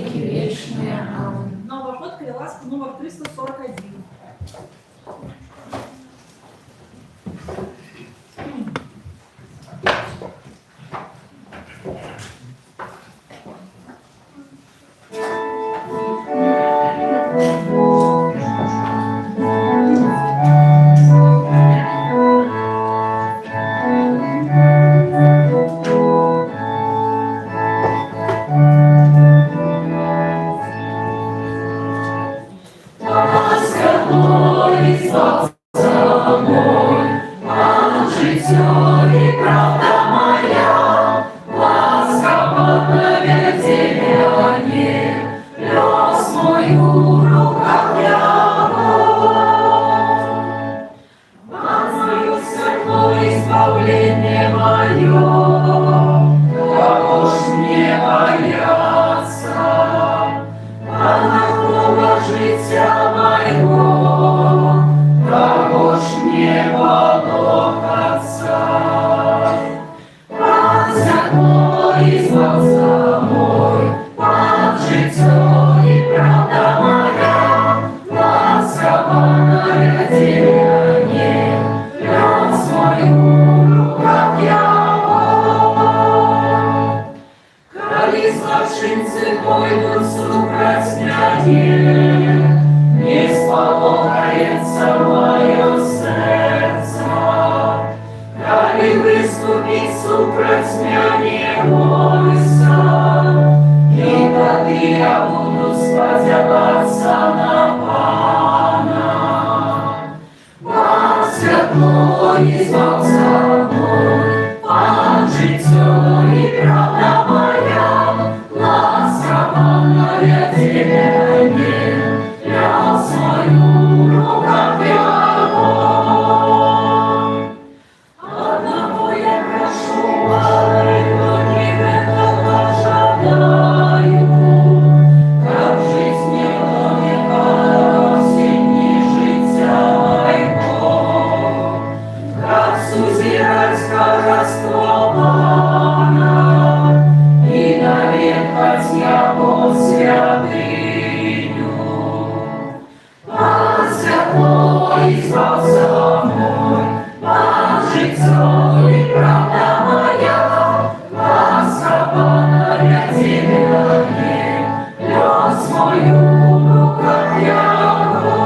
веки вечные. Аминь. Новый ход Криласка номер 341. Избавление мое, кого ж мне бояться, Бога життя моего, кого ж мне полохаться. Пан святой и спасца мой, Пан життя и правда моя, ласковая деяние, лёс мою. Коли злочинцы пойдут супроть меня, не сполохается мое сердце. Коли выступить супроть меня не бойся, и тогда я буду сподеваться на Пана. Пан святой и спасца мой, Пан життя и правда моя, ласковая деяние, я свою руках его. Одного я прошу, малого небесного жадаю, как жизнь века все дни життя моего, как сузирать королевство Пана, и навекать я по святыню. Пан святой и спасца мой, Пан життя и правда моя, ласковая деяние, лёс мою в руках его.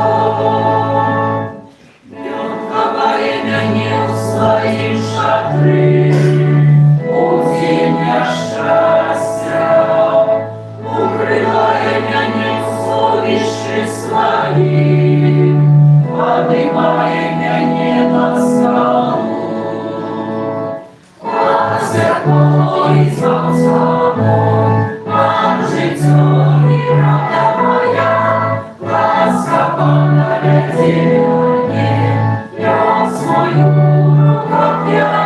Лёгкое меня в свои шатры, уди меня счастья, укрывая меня в совещи свои, поднимая меня на скалу. Пан святой и спасца мой, Пан життя и правда моя, ласковая деяние, лёс мою в руках его.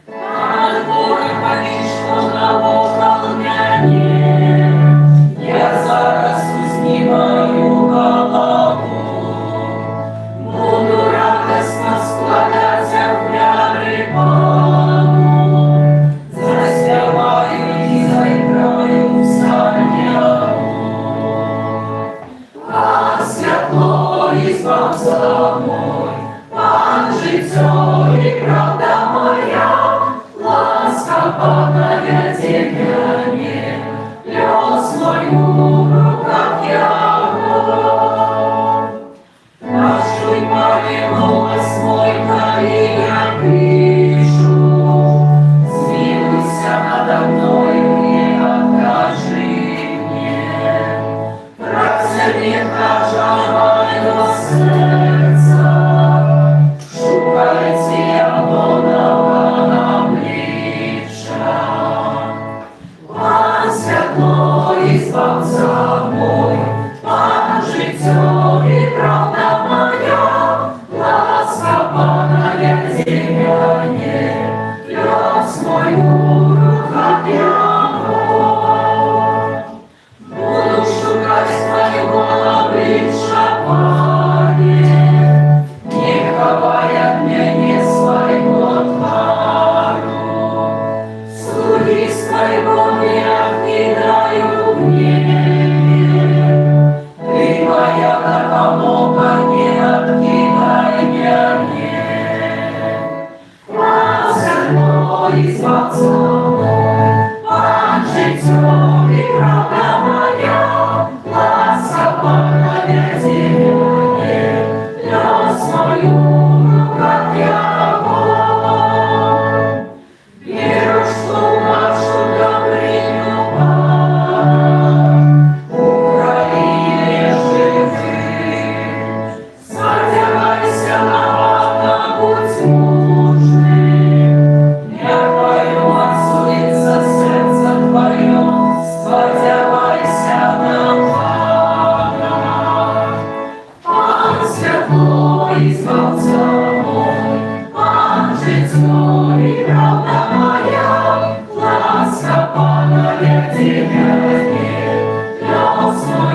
Над горой повишу на волне, я зараз снимаю голову, буду радостно складать офляры Пану, заспеваю и заиграю псальму. Пан святой и спасца мой,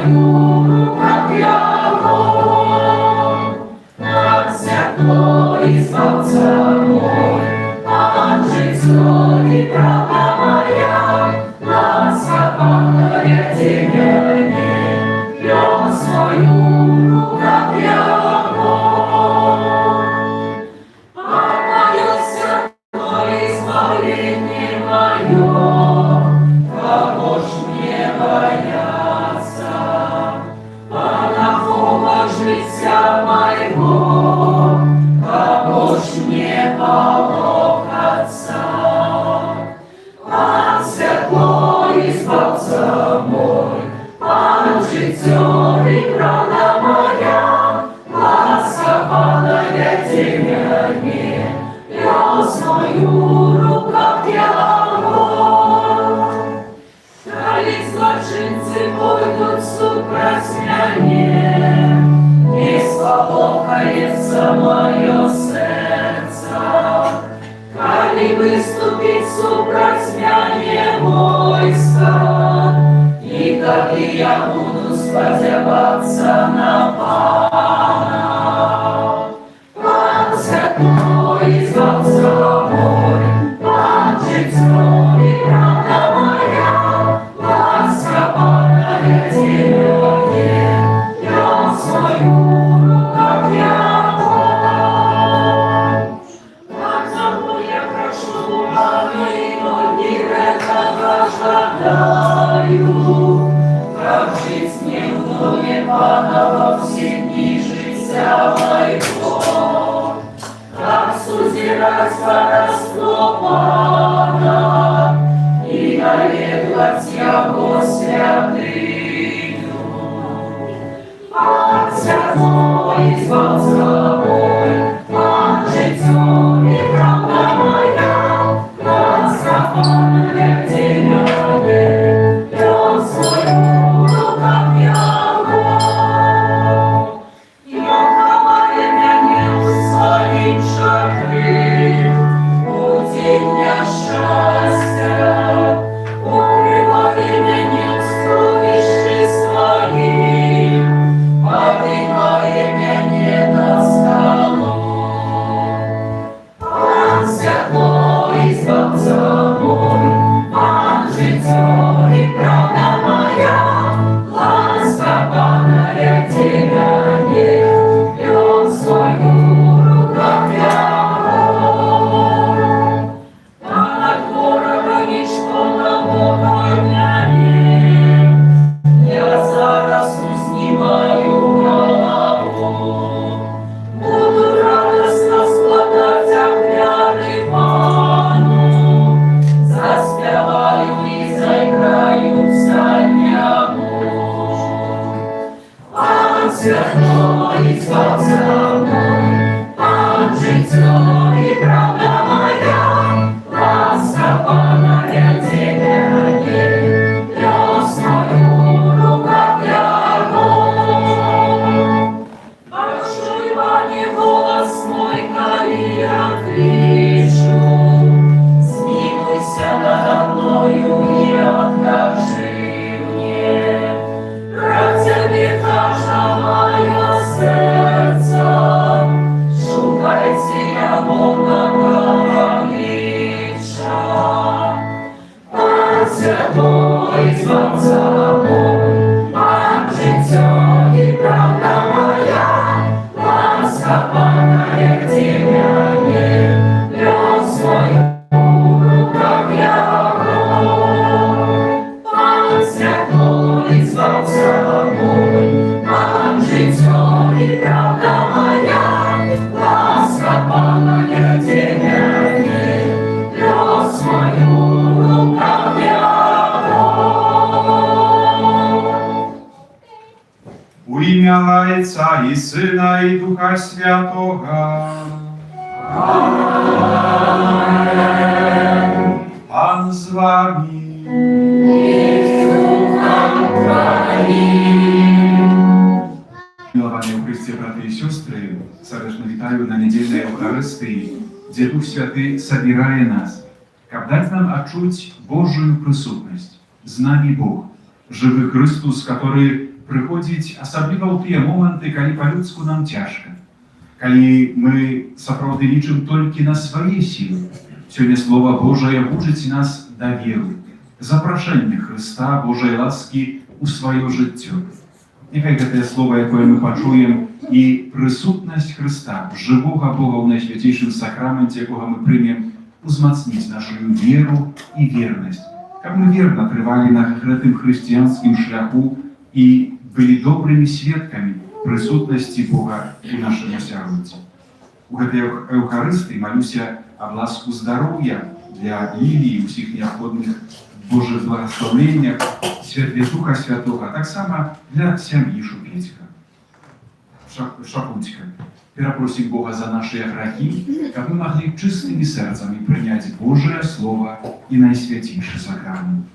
свою руках Его, так святой Избавца мой, Пан житье и правда моя, ласка Панная Тебя не, я свою руках Его. Помолился мой избавление мое, кого ж мне бояться? Панахова життя моего, кого ж мне полохаться? Пан святой Избавца мой, Пан життя и правда моя, ласка Панная Тебя не, я свою руках Его. Коли злочинцы пойдут супроть мне, и сполохается мое сердце. Коли выступить супроть мне войско, и коли я буду сподеваться на Пана. Пан святой Избавца мой, Пан житье и правда моя, ласка Панная Тебя не, я свою руках Его. Потому я прошу, но не этого жадаю, как жить мне в доме Пана во все дни життя моего, как сузирать божество Пана и наведывать Его святыню. Пан святой Избавца мой, Пан житье и правда моя, ласка Панная Тебя не, я свою руках Его. Оховай меня своим шатры, пути дня счастья, укрывай меня сокровищи своим, поднимай меня на скалу. Пан святой Избавца мой, Пан житье и правда моя, ласка Панная Тебя не, я свою руках Его. Пана ворога ніщо на Бога не, я зараз знімаю голову, буду радостно складати ахляри Пану, заспіваю і заіграю псальня мужу. Пан святой Избавца мой, Пан житье и правда моя, ласка Панная Тебя не, я свою руках Его. Почуй, Пане, голос мой, коли я кричу, смилуйся надо мною и откажи мне. Ради каждого мое сердце, шукайте я Бога говориша. Пан святой Избавца мой, Пан житье и правда моя, ласка Панная Тебя не, я свою руках Его. Пан святой Избавца мой, Пан житье и правда моя, ласка Панная Тебя не, я свою руках Его. У ім'я Отця і Сина і Духа Святого. Пан з вами. Miłowanie w Chryście, braty i siostry, serdecznie witają na niedzielnej Eucharystii, gdzie Duch Święty zabieraje nas, aby dać nam odczuć Bożą присутність. Z nami Bóg, żywy Chrystus, który прыходзіць асабліва ў тыя моманты, калі па-людску нам цяжка, калі мы сапраўды лічым толькі на свае сілы. Сёння Слова Божае вучыць нас даверу, запрашэння Хрыста, Божай ласкі ў сваё жыццё. Няхай гэтае слово, якое мы пачуем, і прысутнасць Хрыста, жывога Бога ў найсвяцейшым сакраменце, якога мы прымем, узмацніць нашу веру і вернасць, каб мы верна трывалі на гэтым хрысціянскім шляху і былі добрымі сведкамі прысутнасці Бога у нашым асяроддзі. У гэтай Еўхарыстыі малюся аб ласку здароўя для Ліліі, усіх неабходных Божых благословеннях, святле Духа Святого, а таксама для сям'і Шапуцька. Перапросім Бога за нашыя грахі, каб мы маглі чыстымі сэрцамі прыняць Божае Слово і найсвяцейшы сакрамент.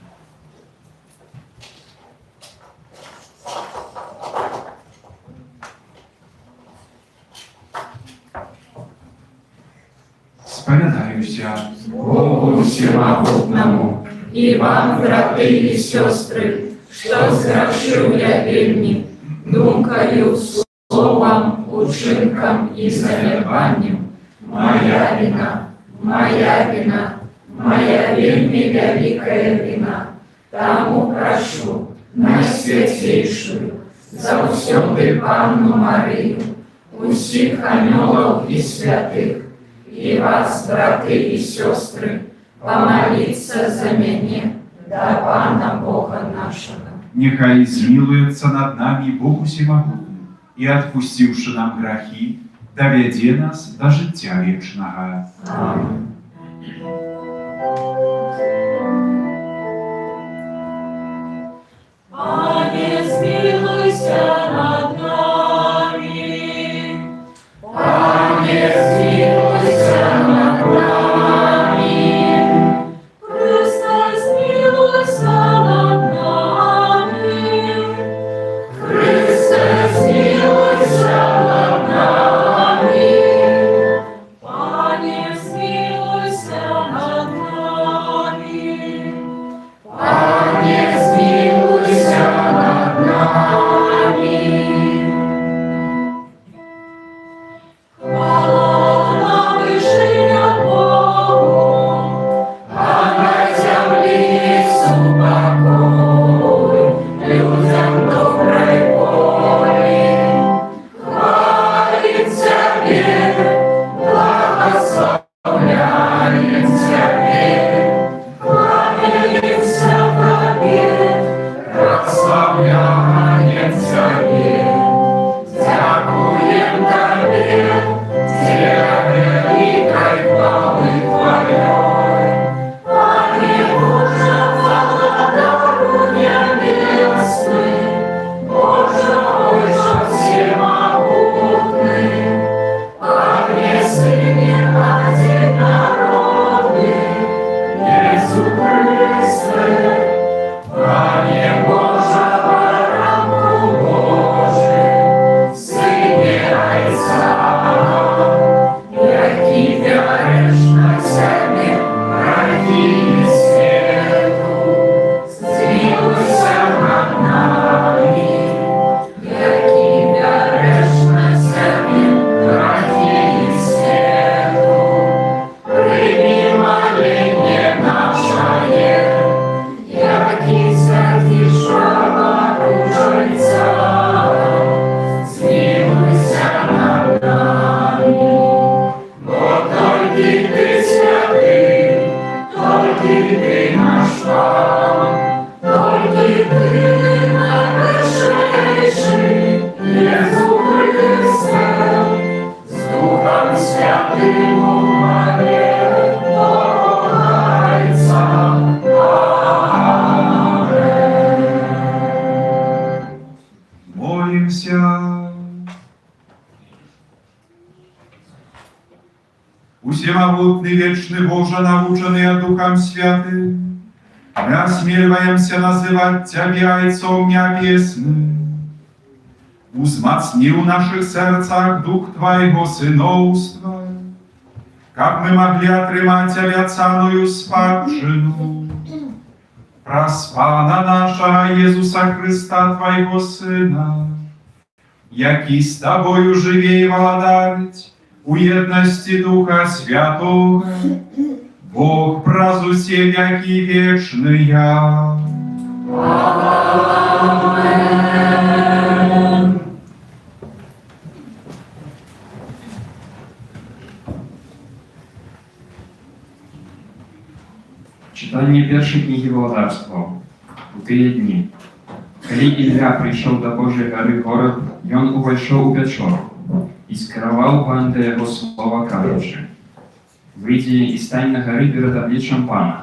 Спавядаюся Богу всемогутному, и вам, браты и сестры, что сгрешил я вельми, думкою, словом, учинком и занепанием. Моя вина, моя вина, моя вельми великая вина. Тому прошу найсвятейшую, за всюду Панну Марию, усіх анёлов и святых, и вас, браты и сестры, помолиться за меня до Пана Бога нашего. Нехай змилуется над нами Бог Всемогутний, и, отпустивши нам грехи, доведе нас до життя вечного. Аминь. Пане, змилуйся над нами. Пане, змилуйся над нами. Христе, змилуйся над нами. Христе, змилуйся над нами. Пане, змилуйся над нами. Пане, змилуйся над нами. Хвала на вишинях Богу, А на землі супокой, людям доброй волі. Хвалить Тебе, благословляет Тебе, хвалится Тебе, прославляет Тебе. Дякуем Тебе, великой хвалы Твоей. Пане Боже, владыка небесный, Боже, Отче всемогутный, Пане Сыне одинородный, Иисус Христе, Пане Боже, Баранку Божий, Сыне Отца, які вяриш на себе грехи світу, змилуйся над нами, які вяриш на себе грехи світу, прийми моління наше, які святішого Рученця, змилуйся над нами. Бо тільки ти святий, тільки ти наш Пан, тільки ти найвищий, Ісус Христе, з Духом Святим у мене Богородиця. Аминь. Молимся. Всемогутный, вечный Боже, наученный Духом Святым, мы осмеливаемся называть Тебя Отцом Небесным. Узмацни у наших сердцах дух Твоего сыновства, как мы могли отрымать авиационную спадщину. Праз Пана наша Єзуса Христа, Твоего Сина, який з Тобою живе і владарить у єдності Духа Святого, Бог праз усе веки вечные. Читання першої книги Владарства. У тыя дні. Калі Ілля прыйшоў да Божай гары горад, ён увайшоў у пячору і скіраваў пан да яго слова, кажучы: «Выйдзі і стань на гары перад абліччам пана.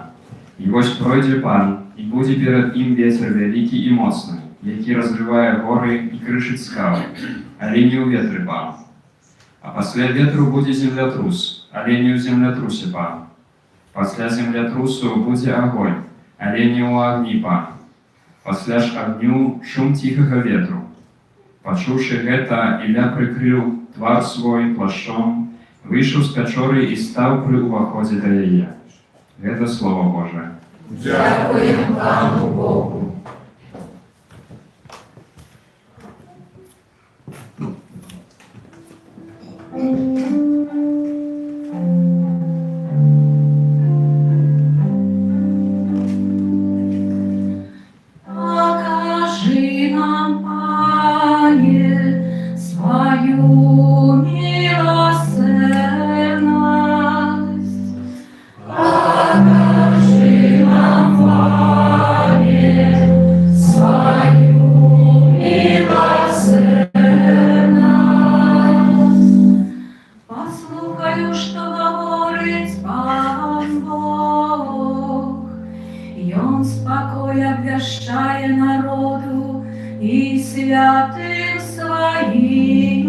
І вось пройдзе пан, і будзе перад ім вецер вялікі і моцны, які разрывае горы і крышыць скалы, але не ў ветры пан. А пасля ветру будзе землятрус, але не ў землятрусе пан. Пасля землятрусу будзе агонь, але не ў агні пан. Пасля ж агню шум ціхага ветру». Пачуўшы гэта, Ілля прыкрыў твар свой плашчом, выйшаў з пячоры і стаў пры ўваходзе да яе. Гэта Слова Божае. Дякуємо Пану Богу. Покажи нам, Пане, свою милосердность. Покажи нам, Пане, свою милосердность. Послухаю, что говорить Пан Бог. Ён спокой обвящає народу и святым своим.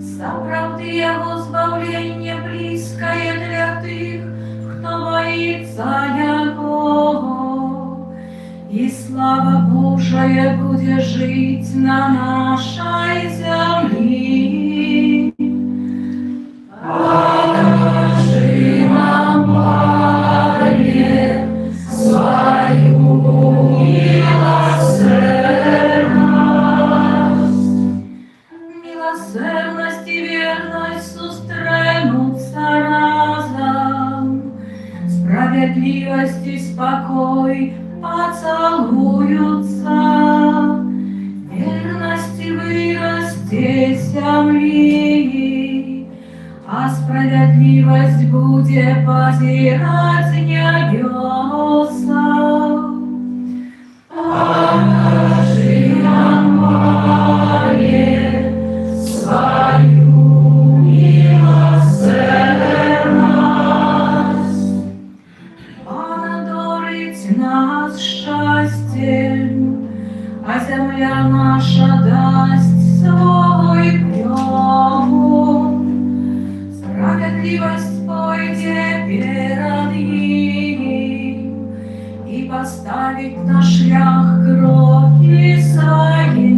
Заправды Его збавление близкое для тых, кто боится Его. И слава Божия будет жить на нашей земле. Покажи нам, Пане, свою милосердность. Милосердность и верность сустренутся разом, справедливость и спокой поцелуются, верность и вырасте земли, а справедливость будет позирать небеса. Покажи нам, Пане, свою милосердность. Пан одарить нас счастьем, а земля наша даст свой плод. Справедливость пойдет перед ним и поставить на шлях кроки свои.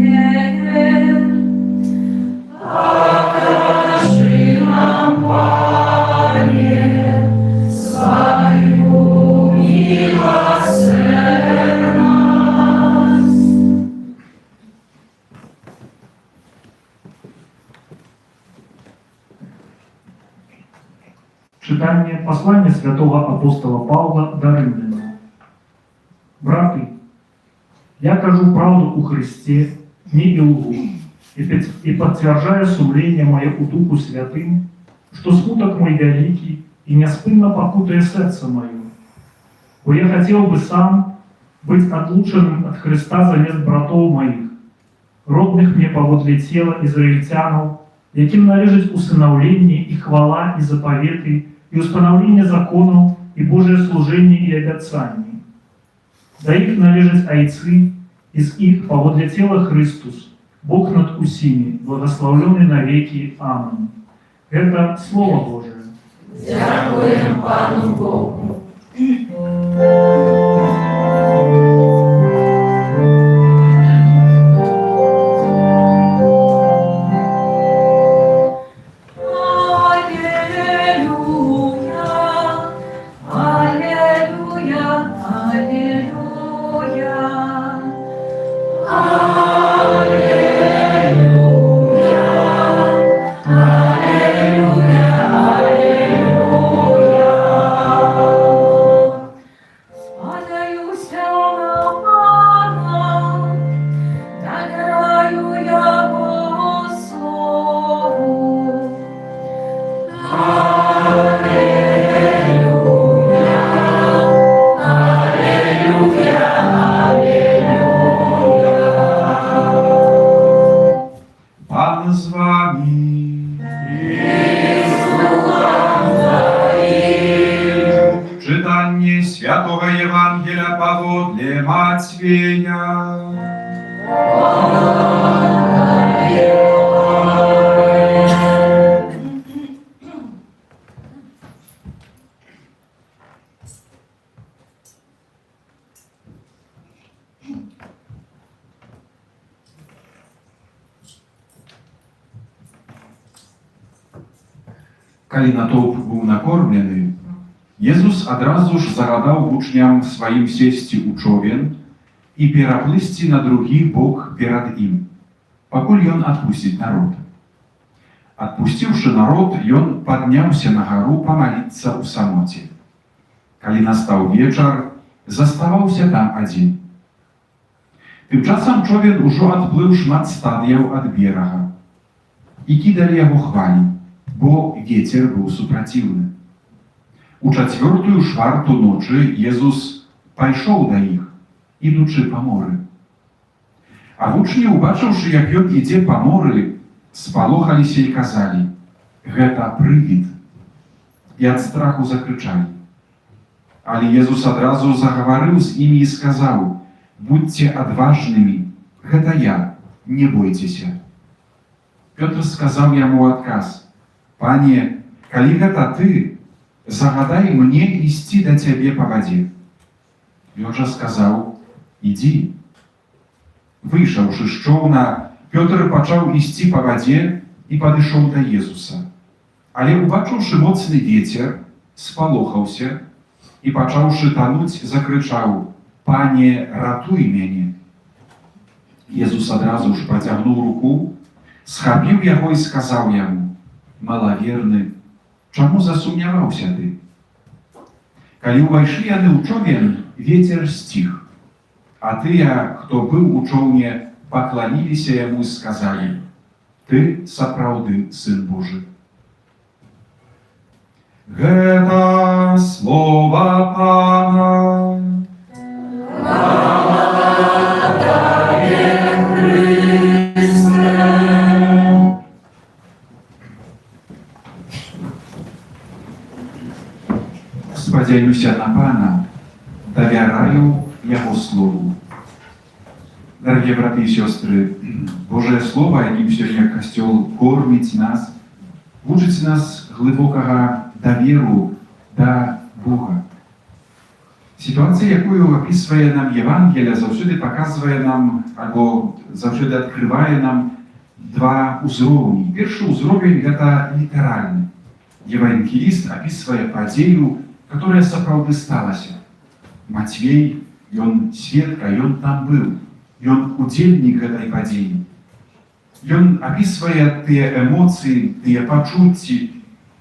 Покажи нам, Пане, свою милосердность. Читание послания святого апостола Павла до Римлянам. Браты, я кажу правду у Христе, не и лгу, и подтверждаю сумление мое у Духу Святым, что смуток мой великий и неспынно покутое сердце мое. Бо я хотел бы сам быть отлученным от Христа за мест братов моих, родных мне поводле тела израильтянов, яким належить усыновление и хвала и заповеты, и установление законов, и Божие служение и обетование. Да их належить айцы, из их поводле тела Христос, Бог над усими, благословленный навеки. Аминь. Это Слово Божие. Дякуємо Пану Богу. Аллилуйя, аллилуйя, аллилуйя. Спадаюся на Пана, довіраю Його слову. Pan z wami. Czytanie Świętego Ewangelia powodle Macieja. Калі натоўп быў накормлены, Jezus адразу ж загадаў вучням сваім сесці ў човен і пераплысці на другі бок перад ім, пакуль ён адпусціць народ. Адпусціўшы народ, ён падняўся на гару памаліцца ў самоце. Калі настаў вечар, заставаўся там адзін. Тым часам човен ужо адплыў шмат стадыяў ад берага, і кідалі яго хвалі, бо вецер быў супраціўны. У 4-ю чварту ночы Езус пайшоў да іх, ідучы па моры. А вучні, убачыўшы, як ён ідзе па моры, спалохаліся і казалі: «Гэта прывід!» І ад страху закрычалі. Але Езус адразу загаварыў з імі і сказаў: «Будьце адважнымі, гэта я, не бойцеся». Пётр сказаў яму ў адказ: «Пане, калі гэта ты, загадай мне ісці да цябе па вадзе». Ён жа сказаў: «Ідзі». Выйшаўшы з човна, Пётр пачаў ісці па вадзе і падышоў да Езуса. Але, убачыўшы моцны вецер, спалохаўся і, пачаўшы тануць, закрычаў: «Пане, ратуй мяне». Езус адразу ж працягнуў руку, схапіў яго і сказаў яму: «Малаверны, чаму засумняваўся ты?» Калі ўвайшлі яны ў човен, вецер сціх, а тыя, хто быў у човне, пакланіліся яму і сказалі: «Ты сапраўды Сын Божы». Гэта слова Пана. Спадзяюся на Пана, давяраю Яго Слову. Дарагія браты і сёстры, Божае Слово, якім сёння Касцёл корміць нас, вучыць нас глыбокага даверу да Бога. Сітуацыя, якую апісвае нам Евангелія, заўсёды паказвае нам, альбо заўсёды адкрывае нам два ўзроўні. Першы ўзровень – гэта літаральны. Евангеліст апісвае падзею, которая сапраўды сталася. Мацвей, ён сведка, ён там быў, ён удзельнік гэтай падзеі. Ён апісвае тыя эмоцыі, тыя пачуцці,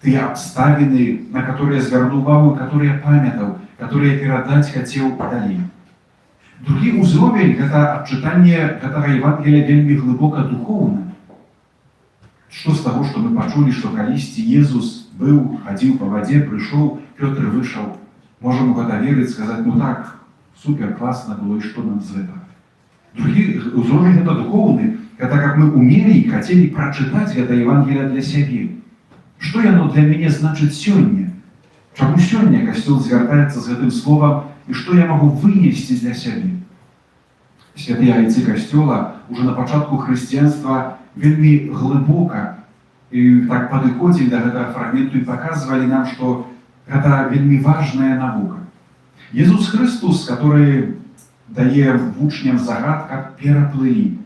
тыя абставіны, на которые звярнуў увагу, которые памятаў, которые перадаць хацеў далей. Другі ўзровень – гэта адчытанне гэтага Евангелія вельмі глыбока духоўна. Што з таго, што мы пачулі, што калісьці Езус быў, хадзіў па вадзе, прыйшоў, Пётр выйшаў, можам у гэта верыць, сказаць: «Ну так, супер, класна было, і што нам з гэтага?» Другі ўзровень – гэта духоўны, гэта как мы умелі і хацелі прачытаць гэта Евангелие для сябе. Што яно для мяне значыць сёння? Чаму сёння Касцёл звяртаецца з гэтым словам, і што я магу вынесці для сябе? Святыя айцы Касцёла уже на пачатку хрысціянства вельмі глыбока і так падыходзілі да гэтага фрагменту і паказвалі нам, што гэта вельмі важная навука. Езус Христос, который дае вучням загад, как пераплылі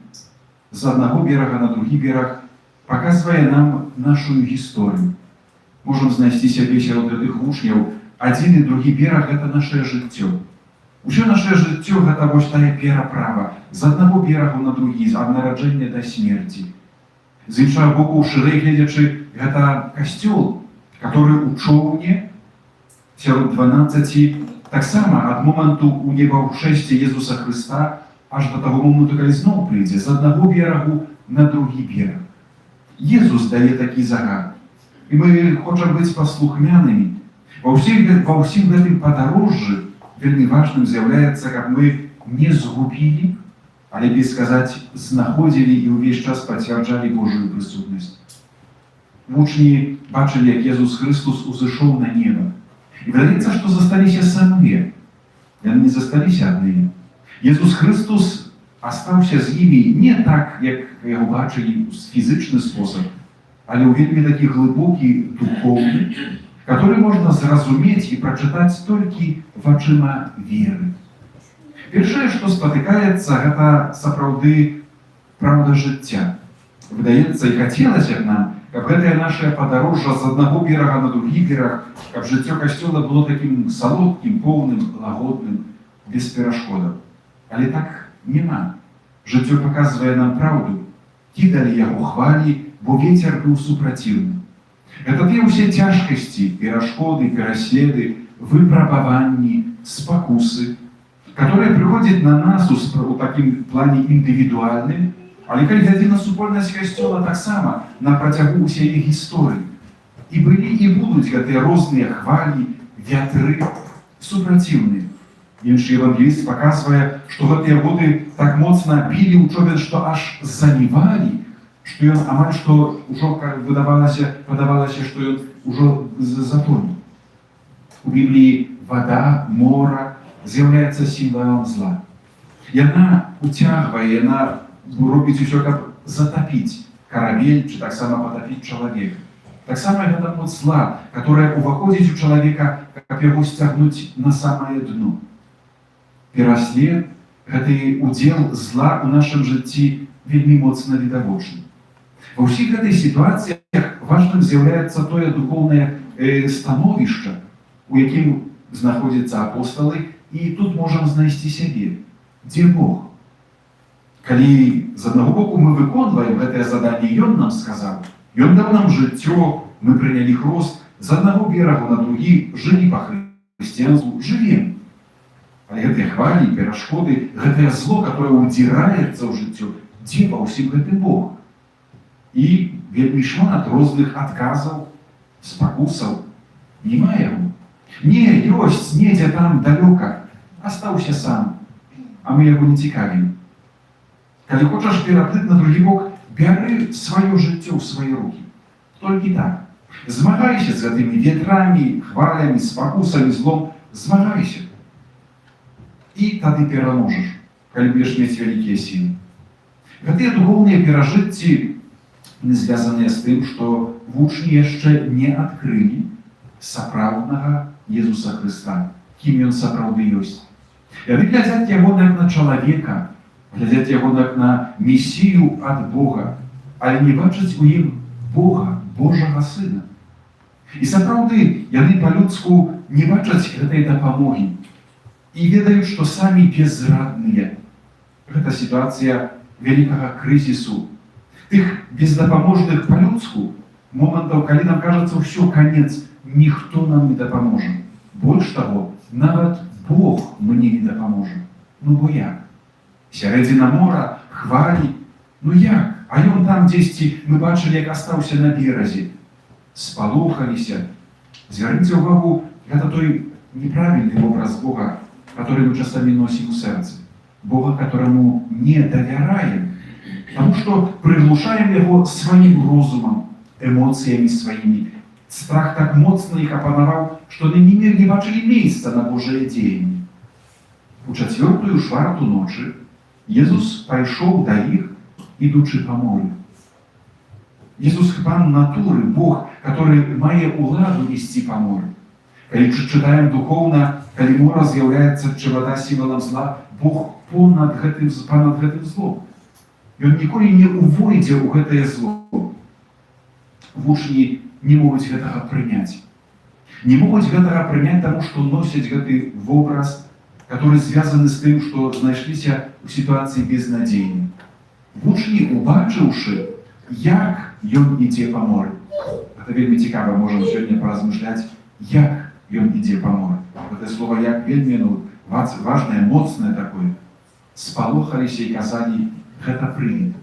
з аднаго берага на другі бераг, паказвае нам нашу гісторыю. Можам знайсці сябе сярод гэтых вучняў. Адзін і другі бераг – гэта нашае жыццё. Усё наше жыццё гэта вось тая пераправа з аднаго берагу на другі, ад нараджэння да смерці. З іншага боку, шырэй гледзячы, гэта касцёл, который у чоўне сярод 12, таксама ад моманту у небаўшэсця Езуса Хрыста аж да таго моманту, калі зноў прыйдзе з аднаго берагу на другі бераг. Езус дае такі загад. І мы хочам быць паслухмянымі. Ва ўсім гэтым падарожжы вельмі важным з'яўляецца, каб мы не згубілі, але, без сказаць, знаходзілі і ўвесь час пацвярджалі Божую прысутнасць. Вучні бачылі, як Езус Христос узышоў на неба. І выдаецца, што засталіся самыя. Яны не засталіся адныя. Езус Христос астаўся з імі не так, як яго бачылі з фізычны спосаб, але ў вельмі такі глыбокі, духоўны, который можна зразумець і прачытаць толькі вачыма веры. Першае, што спатыкаецца, гэта сапраўды праўда жыцця. Выдаецца, і хацелася б нам, каб гэтае нашае падарожжа з аднаго берага на другі бераг, каб жыццё касцёла было такім салодкім, поўным, лагодным, без перашкодаў. Але так няма. Жыццё паказвае нам праўду. Кідалі яго, хвалі, бо вецер быў супраціўны. Гэта тыя ўсе цяжкасці, перашкоды, пераследы, выпрабаванні, спакусы, которые прыходзяць на нас у такім плане індывідуальным, але калі глядзі на супольнасць касцёла таксама на працягу ўсяе гісторыі. І былі і будуць гэтыя розныя хвалі, вятры, супраціўныя. Іншы евангеліст паказвае, што гэтыя воды так моцна білі ў човен, што аж занівалі, што ён амаль што ўжо падавалася, што ён ужо затонуў. У Бібліі вада, мора з'яўляецца сімвалам зла. Яна уцягвае, яна робіць усё, каб затапіць карабель, ці таксама патапіць чалавека. Таксама гэта моц зла, которая уваходзіць у чалавека, каб яго сцягнуць на самае дно. Пераслед, гэты удзел зла ў нашым жыцці вельмі моцна відавочны. Ва ўсіх гэтых сітуацыях важным з'яўляецца тое духоўнае становішча, у якім знаходзяцца апосталы, і тут можам знайсці сябе. Дзе Бог? Калі з аднаго боку мы выконваем гэтае заданне, Ён нам сказаў, Ён даў нам жыццё, мы прынялі хрост, з аднаго берагу на другі жылі па хрысціянству, жывем. Але гэтыя хвалі, перашкоды, гэтае зло, которое удзіраецца ў жыццё, дзе ва ўсім гэтым Бог? І вельмі шмат розных адказаў, спакусаў. Нема яго. Не, ёсць, недзе там далёка. Астаўся сам. А мы яго не цікавім. Калі хочаш пераплыць на другі бок, бяры сваё жыццё ў свае рукі. Толькі так. Змагайся з гэтымі ветрамі, хвалямі, спакусамі, злом. Змагайся. І тады пераможаш, калі будзеш мець вялікія сілы. Гэтыя духоўныя перажыцці звязаныя з тым, што вучні яшчэ не адкрылі сапраўднага Езуса Хрыста, кім ён сапраўды ёсць. Яны глядзяць яго як на чалавека, глядзяць яго як на месію ад Бога, але не бачаць у ім Бога, Божага Сына. І сапраўды яны па-людску не бачаць гэтай дапамогі і ведаюць, што самі безрадныя. Гэта сітуацыя вялікага крызісу, тых бездапаможных па-людску момантаў, калі нам кажацца ўсё, канец, ніхто нам не дапаможа. Больш таго, нават Бог мне не дапаможа. Ну бо як? Сярэдзіна мора, хвалі, ну як? А ён там дзесьці, мы бачылі, як астаўся на беразе. Спалохаліся. Звярніце ўвагу, гэта той неправільны вобраз Бога, который мы часамі носім у сэрцы. Бога, которому не давяраем, потому что приглушаем его своим розумом, эмоциями своими. Страх так моцно их опановал, что они не бачили места на Божие деяние. У 4-ю чварту ночи Иисус пошел до их, идучи по морю. Иисус Пан натуры, Бог, который мае уладу нести по морю. Калі читаем духовно, калі мора з'яўляецца, чи вода сімвалам зла, Бог понад гэтым злом. Ён ніколі не увойдзе ў гэтае зло. Вучні не могуць гэтага прыняць. Не могуць гэтага прыняць, таму што носяць гэты вобраз которые связаны с тем, что знайшліся у ситуации безнадейной. Вучні, убачыўшы, як ён ідзе па моры. Это вельмі цікава, можем сегодня поразмышлять, як ён ідзе па моры. Это слово «як» вельмі важное, моцное такое. Спалохаліся і казалі, гэта прынята.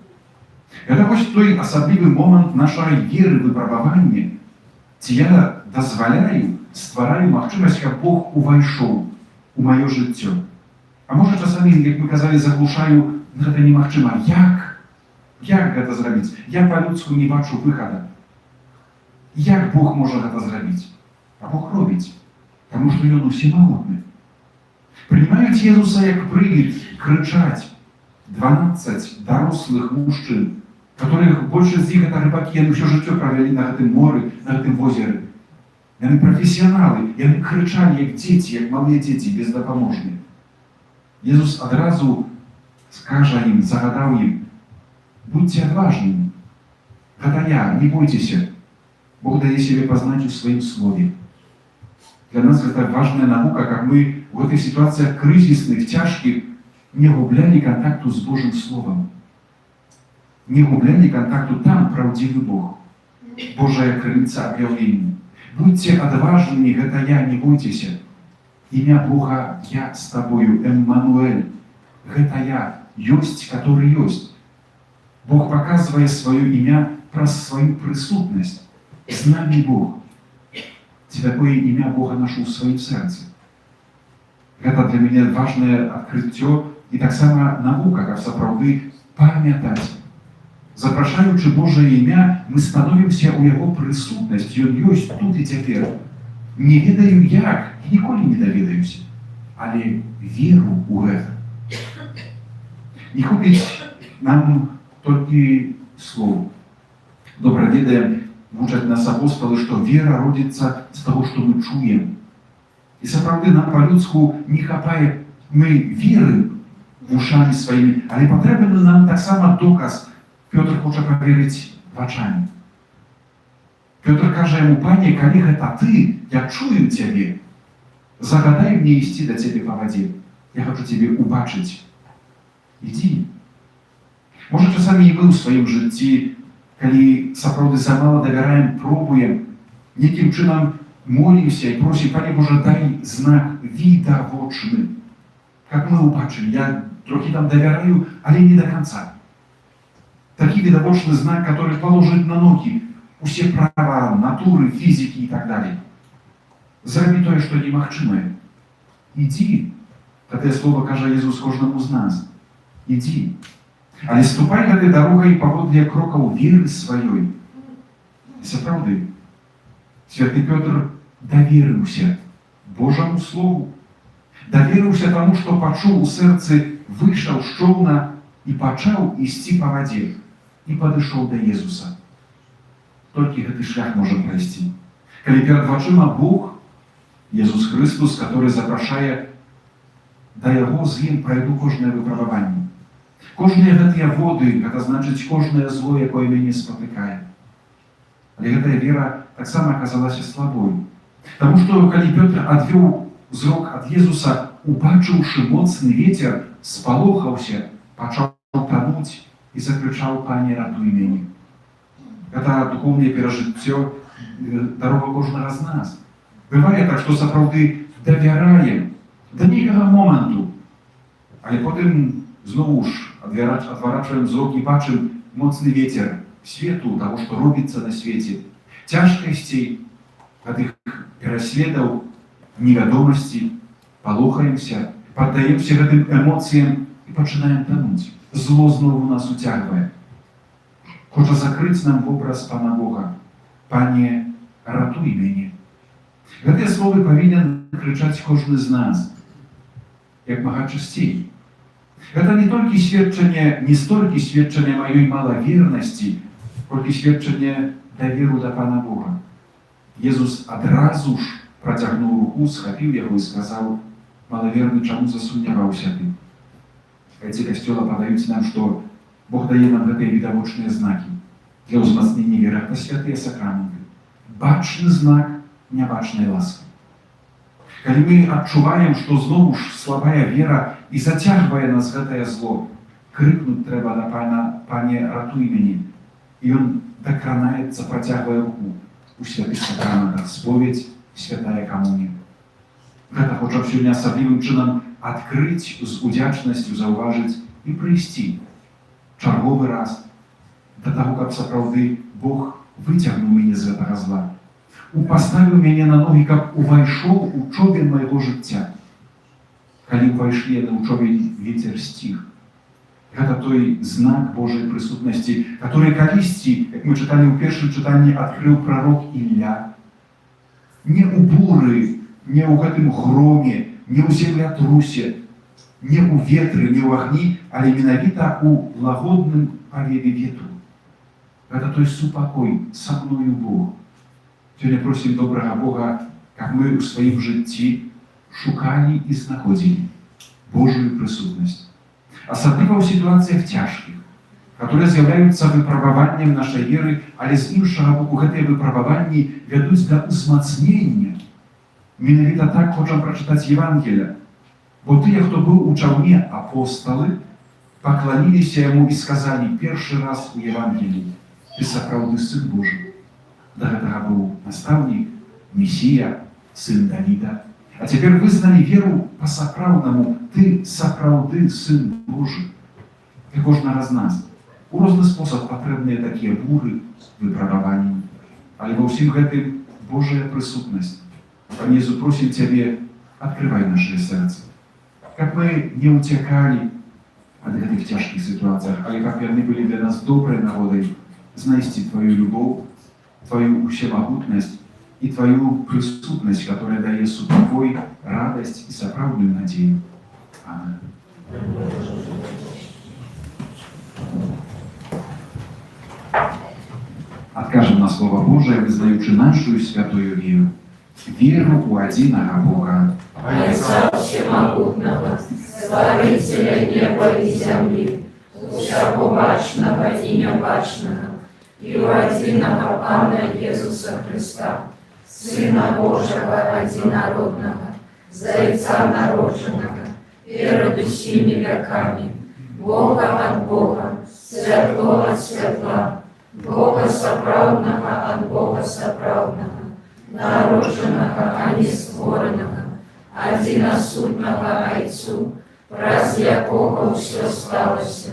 Это вось той асаблівы момант нашай веры, выпрабавання, ці я дазваляю, ствараю магчымасць, каб Бог увайшоў у маё жыццё. А можа часамі, як мы казалі, заглушаю, гэта немагчыма. Як? Як гэта зрабіць? Я па-людску не бачу выхада. Як Бог можа гэта зрабіць? А Бог робіць, таму што ён усемагутны. Прымаюць Езуса як прывід крычаць 12 дарослых мужчын, которых большасць з іх это рыбакі, яны ўсё жыццё правялі на гэтым моры, на гэтым возеры. Яны прафесіяналы, яны крычалі як дзеці, як малыя дзеці, бездапаможныя. Езус адразу скажа ім, загадаў ім: будьте адважнымі. Гэта я, не бойцеся. Бог дае себе пазнаць у сваім слове. Для нас это важная наука, как мы в этой ситуациях кризисных, тяжких не губляли контакту с Божьим Словом. Не губляли контакту там, правдивый Бог. Божая крыльца объявления. Будьте отважными, это я, не бойтесь. Имя Бога я с тобою, Эммануэль. Это я, есть, который есть. Бог, показывая свое имя, про свою присутность. С нами Бог. Ці такое имя Бога нашел в своем сердце. Это для меня важное открытие и так само наука, как сапраўды памятать. Запрашаючи Божие имя, мы становимся у Его присутность. Он есть тут и теперь. Не ведаю як, и николи не доведаюсь, але веру у это. Не хопить нам только слово. Добродедаем учат нас апостолы, что вера родится с того, что мы чуем. И сапраўды нам по-людску не хапае, мы веры ушами своими, але потребен нам так само доказ. Петр хочет поверить вачами. Петр каже ему: пане, коли это ты, я чую тебе, загадай мне идти до тебе по воде. Я хочу тебе убачить. Иди. Может, часами и мы в своем житті, коли сапраўды замало доверяем, пробуем, неким чином молимся и просим: пане Боже, дай знак видовочный. Как мы убачили, я трохи там доверяю, але не до конца. Такий видовочный знак, который положит на ноги все права натуры, физики и так далее. Зроби то, что немагчымае. Иди. Гэтае слово каже Ісус кожнаму з нас. Иди. Але ступай гэтай дарогай паводле крокаў веры сваёй. І сапраўды, святы Пётр даверыўся Божаму Слову, даверыўся таму, што пачуў у сэрцы, выйшаў з чоўна і пачаў ісці па вадзе, і падышоў да Езуса. Толькі гэты шлях можам прайсці. Калі перад вачыма Бог, Езус Христос, который запрашае да Яго, з ім прайду кожнае выпрабаванне. Кожныя гэтыя воды, гэта значыць кожнае зло, якое мяне спатыкае. Але гэтая вера таксама аказалася слабой. Таму што калі Пётр адвёў зрок ад Езуса, убачыўшы моцны ветер, спалохаўся, пачаў тануць і закрычаў: пане, ратуй мяне. Гэта духовнае перажыццё, дарога кожнага з нас. Бывае так, што сапраўды давяраем да нейкага моманту, але потым зноў ж адварачваем зрок і бачым моцны ветер свету, таго, што робіцца на свеце, цяжкасцей, гэтых пераследаў, невядомасці, палохаемся, паддаемся гэтым эмоцыям і пачынаем тануць. Зло зноў у нас уцягвае. Хоча закрыць нам вобраз Пана Бога: пане, ратуй мяне. Гэтыя словы павінен крычаць кожны з нас, як мага часцей. Гэта не толькі сведчанне, не столькі сведчанне маёй малавернасці, колькі сведчанне даверу да Пана Бога. Езус адразу ж працягнуў руку, схапіў яго і сказаў: малаверны, чаму засумняваўся ты? Айцы касцёла падаюць нам, што Бог дае нам гэтыя відавочныя знакі для ўзмацнення веры, гэта святыя сакраменты. Бачны знак нябачнай ласкі. Калі мы адчуваем, што зноў ж слабая вера і зацягвае нас гэтае зло, крыкнуць трэба на Пана: «Пане, ратуй мяне!» І Ён дакранаецца, працягвае руку у святы сакрамент, споведь, святая камуня. Гэта хочам сёння асаблівым чынам адкрыць, з удзячнасцю заўважыць і прыйсці чарговы раз да таго, каб сапраўды Бог выцягнуў мяне з гэтага зла, паставіў мяне на ногі, каб увайшоў у човен майго жыцця. Калі ўвайшлі яны ў човен, вецер сціх. Гэта той знак Божай прысутнасці, который калісьці, як мы чыталі ў першым чытанні, адкрыў прарок Ілля. Не ў буры, не ў гэтым громе, не ў землятрусе, не ў ветры, не ў агні, але менавіта ў лагодным павеве ветру. Гэта той супакой: «Са мною Бог». Сёння просім добрага Бога, каб мы ў сваім жыцці шукалі і знаходзілі Божую прысутнасць. Асабліва ў сітуацыях цяжкіх, которые з'яўляюцца выпрабаваннем нашай веры, але з іншага боку гэтыя выпрабаванні вядуць да ўзмацнення. Менавіта так хочам прачытаць Евангелія. Бо тыя, хто быў у чаўне, апосталы, пакланіліся яму і сказалі першы раз у Евангеліі: «Ты сапраўдны сын Божы». Да гэтага быў настаўнік, месія, сын Давіда. А цяпер вызналі веру па-сапраўднаму: «Ты сапраўды сын Божы». І кожнага з нас у розны спосаб патрэбныя такія буры, выпрабаванні. Але ва ўсім гэтым Божая прысутнасць. Панезу, просім Цябе, адкрывай нашае сэрца, каб мы не ўцякалі ад гэтых цяжкіх сітуацыях, але каб яны былі для нас добрай нагодай знайсці Тваю любоў, Твою усемагутнасць і Твою прысутнасць, которая дае супакой, радасць і сапраўдную надзею. Амен. Адкажем на Слово Божие, вызнаючы нашу святую веру. Веру у адзінага Бога, Отца Всемогутного, Створителя неба и земли, усякобачного и небачного, и у одиного Пана Иисуса Христа, Сына Божьего одинородного, Зайца народженного, перед всеми веками, Бога от Бога, Святого от Светла, Бога соправдного от Бога соправдного, народженного, а не створенного, одиносудного Отцу, праз якого все сталося,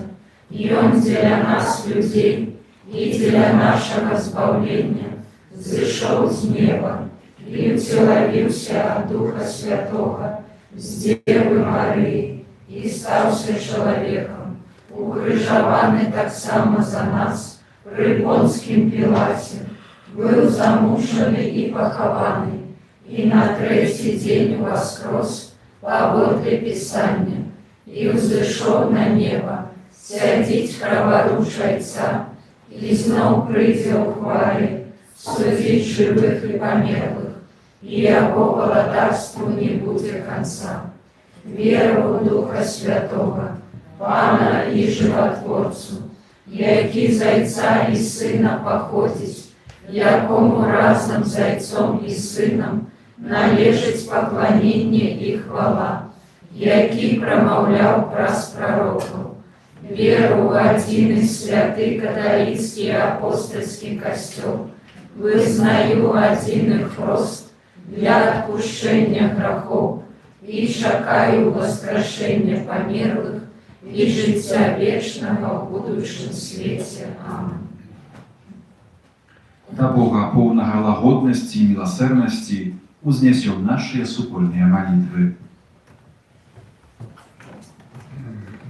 и Он для нас, людей, и для нашего збавления, зышел с неба, и втеловился от Духа Святого, с Девы Марии, и стався человеком, укрыжованный так само за нас, при Понским Пилате, был замученный и похованный, и на третий день воскрес поводле Писания, и взошел на небо, сядить праворуч Отца, и знов прийде у хвале, судить живых и померлых, и его володарству не будет конца. Веру в Духа Святого, Пана и Животворцу, який Зайца и Сына походить, якому разом Зайцом и Сыном належить поклонение и хвала, який промовлял праз пророков. Веру в один и святый католический апостольский костел, вызнаю один их рост для отпущения грехов и чекаю воскрешения померлых и життя вечного в будущем свете. Амин. Да Бога повнага лагоднасці і міласэрнасці узнесем наши супольные молитвы.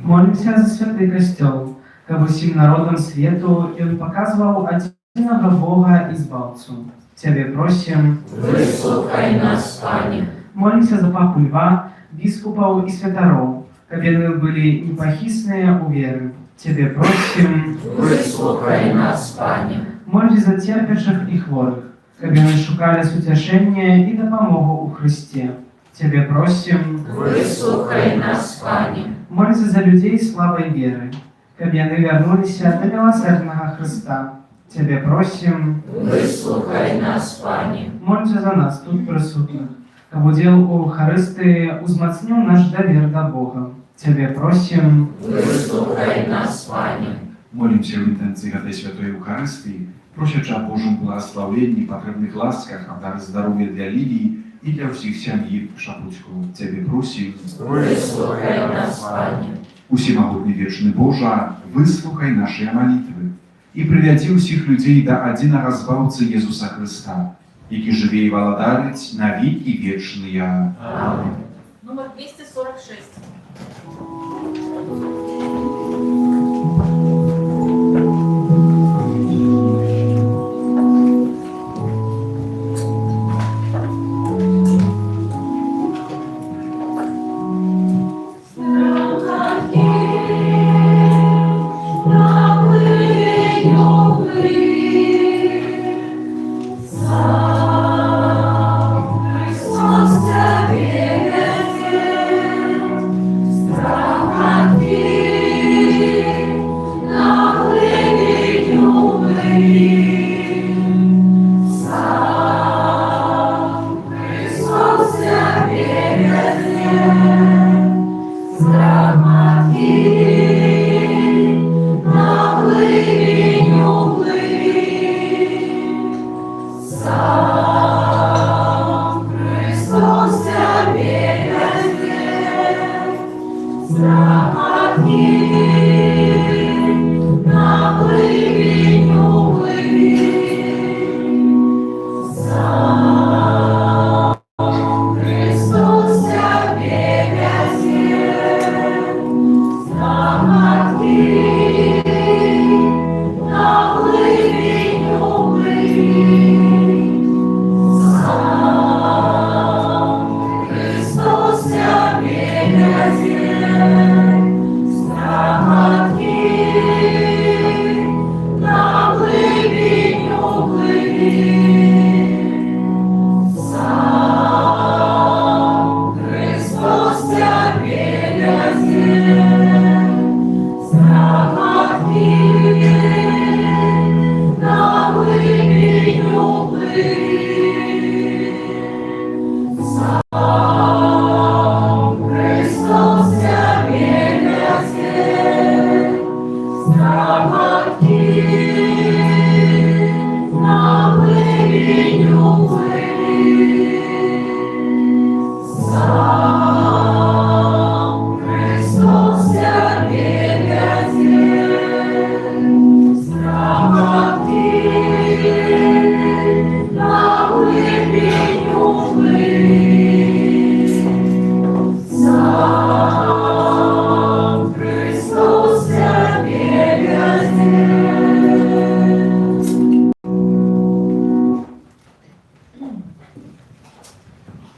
Молимся за святый костел, ко всем народам свету, и он показывал одиного Бога и Избавцу. Тебе просим, Выслухай нас, Пане. Молимся за папу Льва, біскупов и святоров, кабы были непохисные у веры. Тебе просим, Выслухай нас, Пане. Молимся за терпящих и хворых, кабы они шукали утешения и допомогу у Христе. Тебе просим, Выслухай нас, Пане. Молимся за людей слабой веры, кабы они вернулись до милосердного Христа. Тебе просим, Выслухай нас, Пане. Молимся за нас тут присутных, каб удзел у Харысты узмацніў наш давер да Бога. Цябе просім, Выслухай нас, Пане. Молимся в интенции этой Святой Евхаристии, просячи о Божьем благословении, потребных ласках, о даре здоровья для Лилии и для всех семьи в Шапуцку. Тебе просим. Выслухай нас, Пане. Усемогутный вечный Боже, выслухай наши молитвы и приведи всех людей до одиного Збавцы Иисуса Христа, які живе и владарить на веки вечные. Аминь. Номер 246.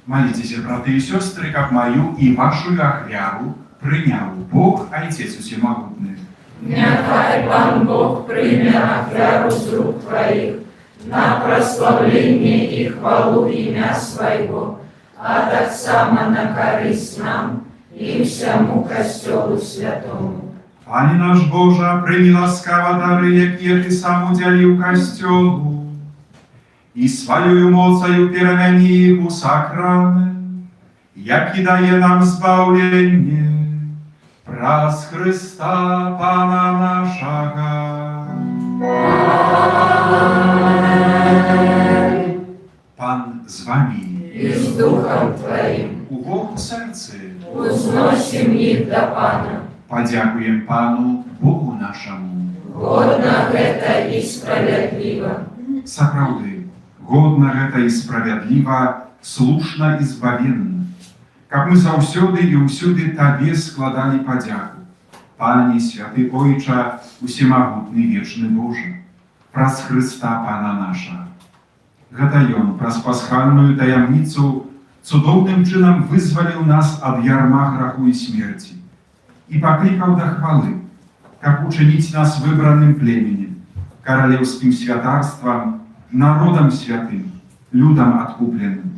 Молитесь, братья и сестры, как мою и вашу ахвяру принял Бог, Отец Всемогутный. Нехай Пан Бог прийме ахвяру з рук Твоих на прославление и хвалу имя Своего, а так само на користь нам и всему Костелу Святому. Пане наш Боже, прийми ласкаво дары, які Ти сам уділив Костелу, і своєю моцею перемені їх у сакрамент, який дає нам збавлення, праз Христа Пана нашого. Пан з вами, И с Духом Твоим у Богу серце, узносим их до Пана. подякуємо Пану Богу нашому. Годно это и справедливо. Сапраўды, годна гэта і справядліва, слушна і збавенна, каб мы заўсёды і ўсюды Табе складалі падзяку. Пане, святы Ойча, усемагутны вечны Божа, праз Хрыста Пана наша. Гэта Ён праз пасхальную таямніцу цудоўным чынам вызваліў нас ад ярма граху і смерці і паклікаў да хвалы, каб учыніць нас выбраным племенем, каралеўскім святарствам, народом святым, людом откупленным.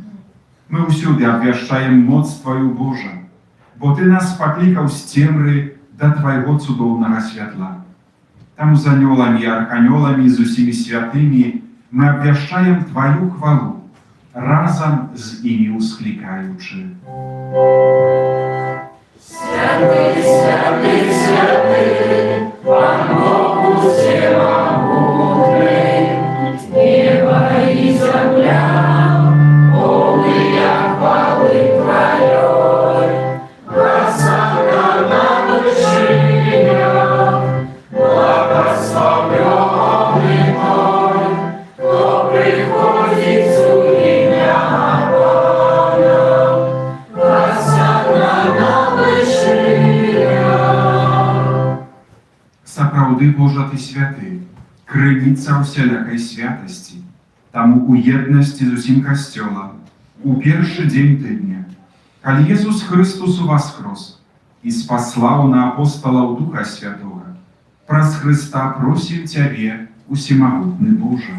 Мы усюды обвяшчаем моц Твою, Божа, бо Ты нас покликал с темры до Твоего цудовного святла. Там с анёлами и арханёлами, с усими святыми мы обвящаем Твою хвалу, razem z nimi usklikaючи. Святий, святий, святий, Пан Бог усемогутний, небо и земля, полные хвалы Твоей, Хосанна на вершинах, благословенный Той, кто приходит в имя Бога. Хосанна на вершинах. Сапраўды Божа Ты святы, крыніца ўсялякай святасці. Таму у еднасці з усім касцёлам, у першы дзень тыдня, калі Езус Христус уваскрос і спаслаў на апосталаў Духа Святога, праз Христа просім Цябе, усемагутны Божа.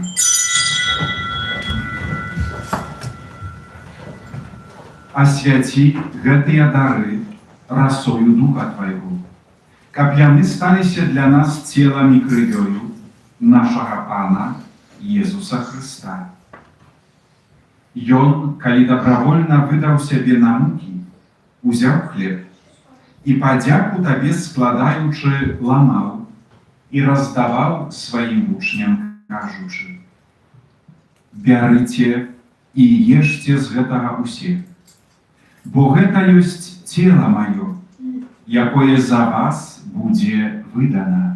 Асвяці гэтыя дары расою Духа Твайго, каб яны сталіся для нас целам і крывёю нашага Пана Езуса Христа. Ён, калі дабравольна выдаў сябе на мукі, узяў хлеб і падзяку Табе складаючы ламаў і раздаваў сваім вучням, кажучы: «Бярыце і ешце з гэтага усе, бо гэта ёсць цела маё, якое за вас будзе выдана».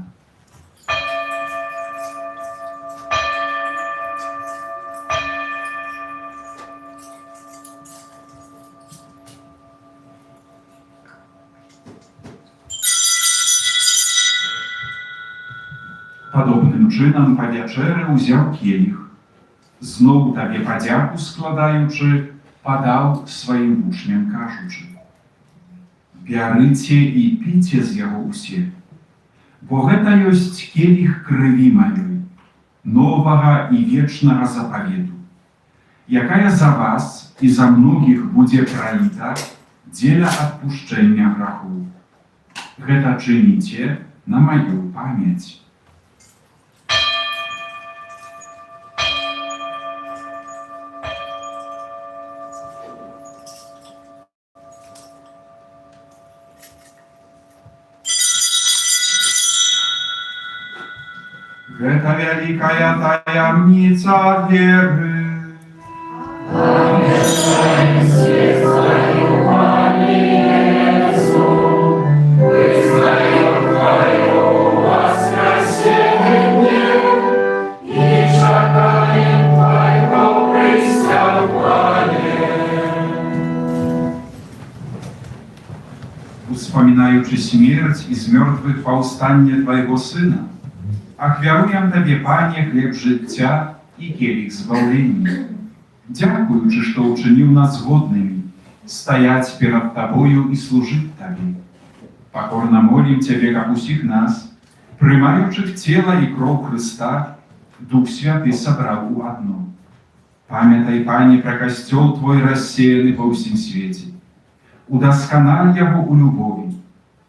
Падобным чынам па вячэры ўзяў келіх, зноў Табе падзяку складаючы, падаў сваім вучням, кажучы: «Бярыце і піце з яго ўсе, бо гэта ёсць келіх крыві маёй, новага і вечнага запавету, якая за вас і за многіх будзе праліта дзеля адпушчэння грахоў. Гэта чыніце на маю памяць». Гэта вялікая таямніца веры. Помешаем свет Твою, Пане Иису, вызнаем Твое воскресение и чакаем Твоего престолования. Успоминаючи смерть из мертвых повстання Твоего Сына, ахвяруем Табе, Пане, хлеб жыцця і келіх збаўлення, дзякуючы, што ўчыніў нас годнымі стаяць перад Табою і служыць Табе. Пакорна молім Цябе, каб усіх нас, прымаючых цела і кроў Хрыста, Дух Святы сабраў у адно. Памятай, Пане, пра касцёл Твой рассеяны па ўсім свеце. Удасканаль яго у любові,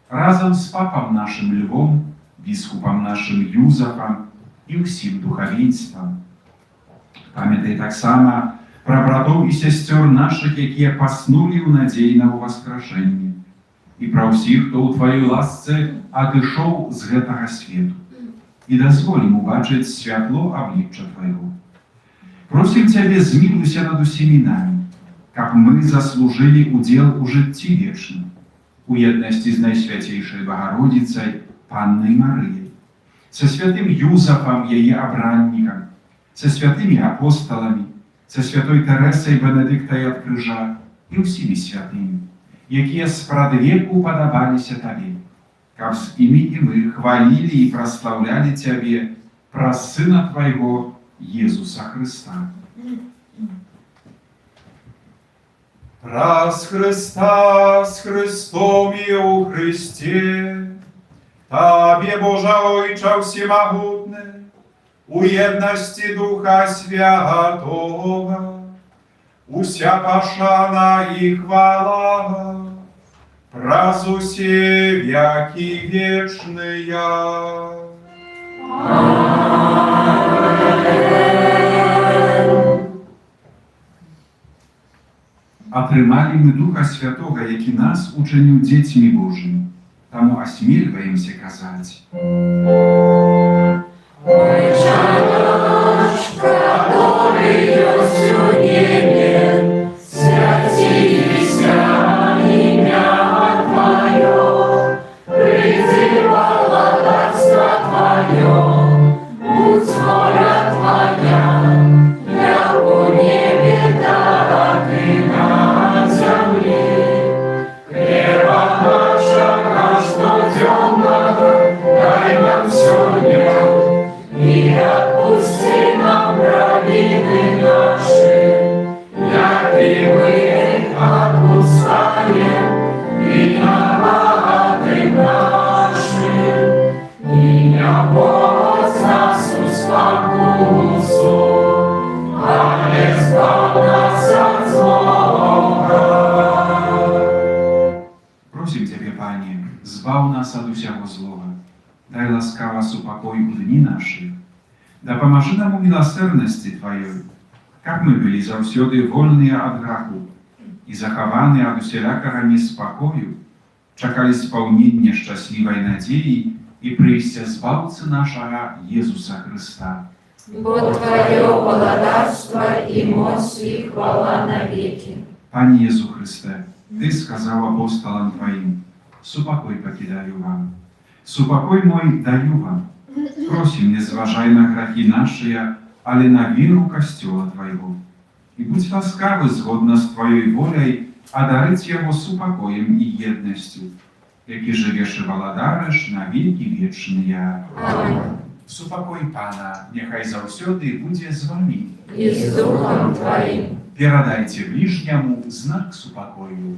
разам з папам нашым Львом, біскупам нашым Юзафам і ўсім духавенствам. Памятай таксама пра братоў і сясцёр нашых, якія паснулі ў надзеі на ўваскрашэнне, і пра ўсіх, хто ў Тваёй ласцы адышоў з гэтага свету, і дазволім убачыць святло аблічча Твайго. Просім Цябе, змілуйся над усімі намі, каб мы заслужылі удзел у жыцці вечным, у еднасці з Найсвяцейшай Багародзіцай, Паннай Марыяй, са святым Юзафам, яе абраннікам, са святымі апосталамі, са святой Тэрэсай Бенедыктай ад крыжа і ўсімі святымі, якія спрадвеку падабаліся Табе, каб з імі і мы хвалілі і праслаўлялі Цябе праз Сына Твайго Езуса Хрыста. Праз Христа, з Христом і у Христе, Табе, Божа Ойча всемогутний, у єдності Духа Святого, уся пошана і хвала, праз усе веки вечные. атрымалі мы Духа Святога, які нас учыніў дзецьмі Божымі. Таму асмельваемся казаць. Просім Цябе, Пане, збаў нас ад усяго злога. Дай ласкава супакой у дні нашы. Дапамажы нам у міласэрнасці Тваёй, каб мы былі заўсёды вольныя ад граху і захаваныя ад усялякага неспакою, чакалі спаўнення шчаслівай надзеі і прыйсця збаўцы нашага Езуса Хрыста. Бо Твое владарство и мощь и хвала навеки. Пане Езу Христе, Ты сказал апостолам Твоим: «Супокой покидаю вам, супокой мой даю вам. Просим, не зважай на грехи наши, але на веру Костела Твоего. И будь ласкавы згодно с Твоей волей одарить его супокоем и едностью, яки живешь и владариш на веки вечные. Аминь. Супокой Пана, нехай заўсёды будзе з вами. И с Духом Твоим. Передайте ближнему знак супокою.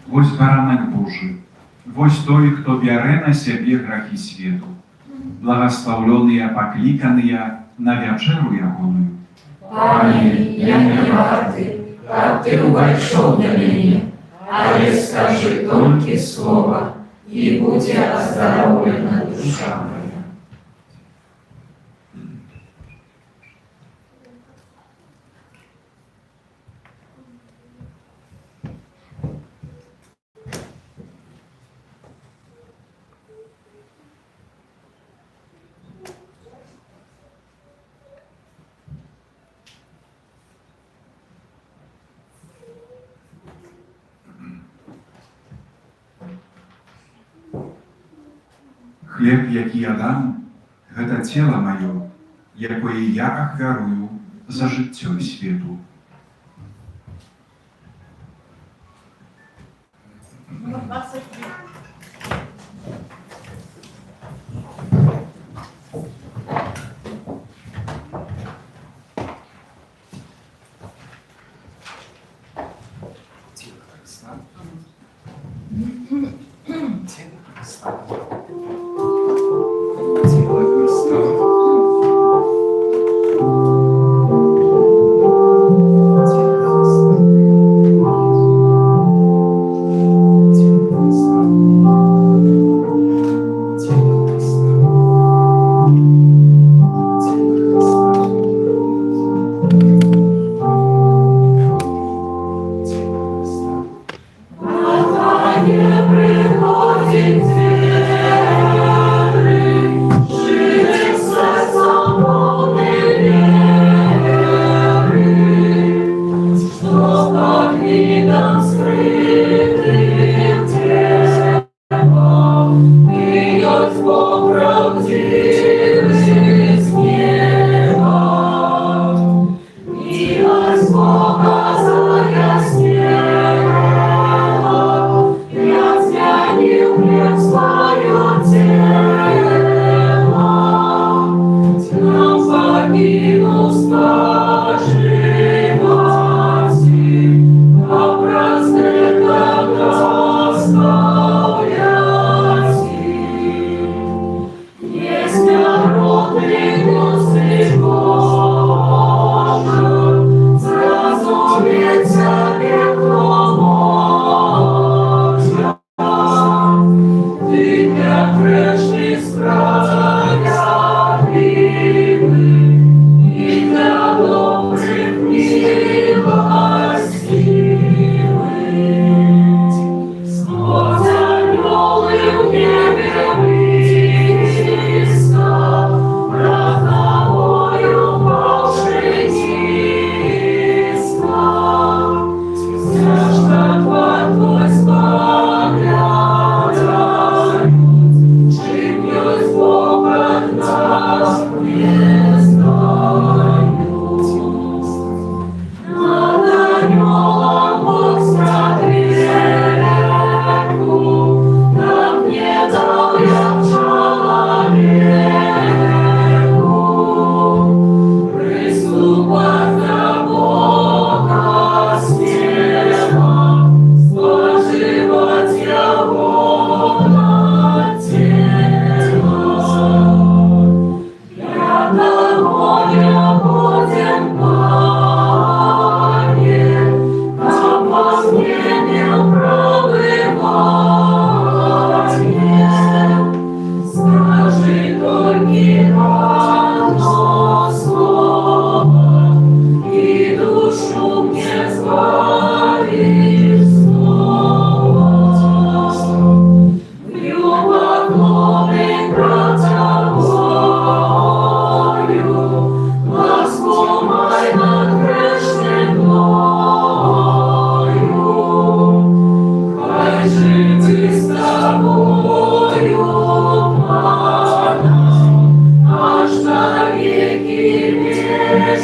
Вось баранак Божы, вось той, хто бярэ на сябе грахі свету, благословленыя пакліканыя на вячэру ягоную. Пане, я не варты, каб Ты увайшоў да мяне, але скажи толькі слова, і будзе аздароўлена душа моя. Хлеб, які я дам, гэта цела маё, якое я ахвярую за жыццё свету. Номер 23. загинув споживаці, образ наставляці. Есть народ милости Божия, зразуметься веко Божия. Ты для грешных справедливый, и для добрых милостивый. Сквозь анёлы в небе близко, роковою волшебница. Стяжка под твой споглядают, чем есть Бог от нас не знают. Над анёлом Бог стратегу, нам не дал я человеку приступать до Бога смело, споживать Его тело. Я дорогою будем, Пане, там возмездием пробываем. Скажи только одно слово, и душу мне сбавишь снова. Бью поклоны пред тобою, ласкомай над грешным мною. Хай живы с тобою, Паном, аж на веки вечные.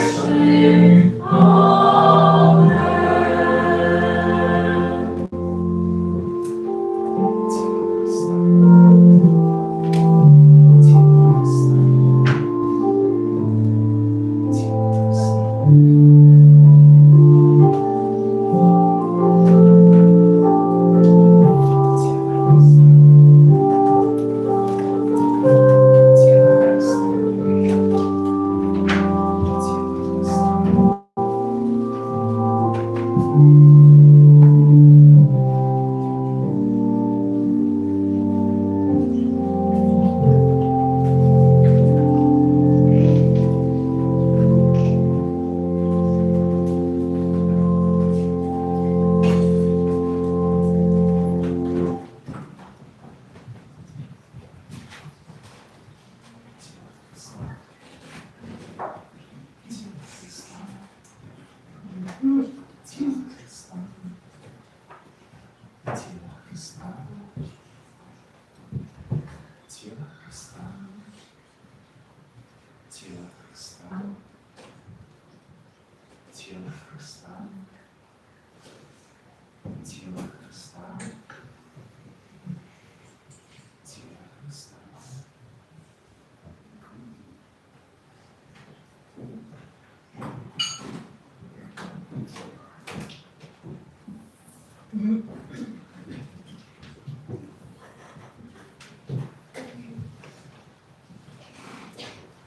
Аминь.